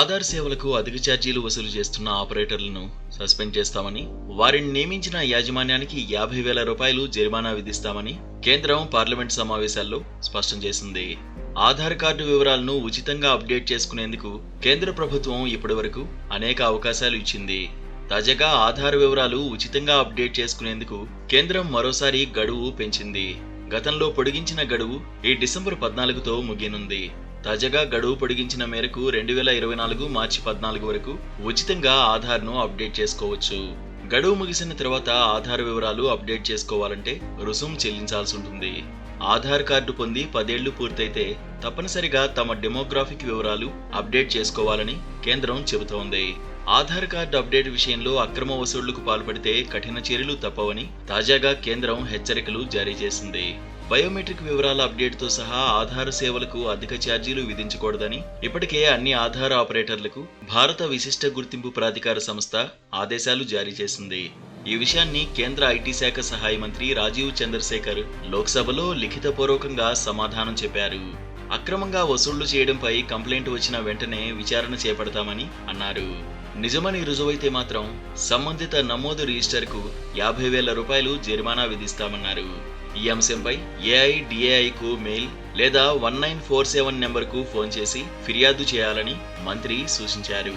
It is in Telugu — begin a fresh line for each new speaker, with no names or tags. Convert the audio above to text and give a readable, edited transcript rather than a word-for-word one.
ఆధార్ సేవలకు అధిక ఛార్జీలు వసూలు చేస్తున్న ఆపరేటర్లను సస్పెండ్ చేస్తామని, వారిని నియమించిన యాజమాన్యానికి 50,000 రూపాయలు జరిమానా విధిస్తామని కేంద్రం పార్లమెంట్ సమావేశాల్లో స్పష్టం చేసింది. ఆధార్ కార్డు వివరాలను ఉచితంగా అప్డేట్ చేసుకునేందుకు కేంద్ర ప్రభుత్వం ఇప్పటివరకు అనేక అవకాశాలు ఇచ్చింది. తాజాగా ఆధార్ వివరాలు ఉచితంగా అప్డేట్ చేసుకునేందుకు కేంద్రం మరోసారి గడువు పెంచింది. గతంలో పొడిగించిన గడువు ఈ డిసెంబర్ 14తో ముగియనుంది. తాజాగా గడువు పొడిగించిన మేరకు 2024 మార్చి 14 వరకు ఉచితంగా ఆధార్ను అప్డేట్ చేసుకోవచ్చు. గడువు ముగిసిన తర్వాత ఆధార్ వివరాలు అప్డేట్ చేసుకోవాలంటే రుసుము చెల్లించాల్సి ఉంటుంది. ఆధార్ కార్డు పొంది 10 ఏళ్లు పూర్తయితే తప్పనిసరిగా తమ డెమోగ్రాఫిక్ వివరాలు అప్డేట్ చేసుకోవాలని కేంద్రం చెబుతోంది. ఆధార్ కార్డు అప్డేట్ విషయంలో అక్రమ వసూళ్లకు పాల్పడితే కఠిన చర్యలు తప్పవని తాజాగా కేంద్రం హెచ్చరికలు జారీ చేసింది. బయోమెట్రిక్ వివరాల అప్డేట్తో సహా ఆధార్ సేవలకు అధిక ఛార్జీలు విధించకూడదని ఇప్పటికే అన్ని ఆధార్ ఆపరేటర్లకు భారత విశిష్ట గుర్తింపు ప్రాధికార సంస్థ ఆదేశాలు జారీ చేసింది. ఈ విషయాన్ని కేంద్ర ఐటీ శాఖ సహాయ మంత్రి రాజీవ్ చంద్రశేఖర్ లోక్సభలో లిఖితపూర్వకంగా సమాధానం చెప్పారు. అక్రమంగా వసూళ్లు చేయడంపై కంప్లైంట్ వచ్చిన వెంటనే విచారణ చేపడతామని అన్నారు. నిజమని రుజువైతే మాత్రం సంబంధిత నమోదు రిజిస్టర్కు 50,000 రూపాయలు జరిమానా విధిస్తామన్నారు. ఈ అంశంపై ఏఐడిఏఐకు మెయిల్ లేదా 1947 నెంబర్కు ఫోన్ చేసి ఫిర్యాదు చేయాలని మంత్రి సూచించారు.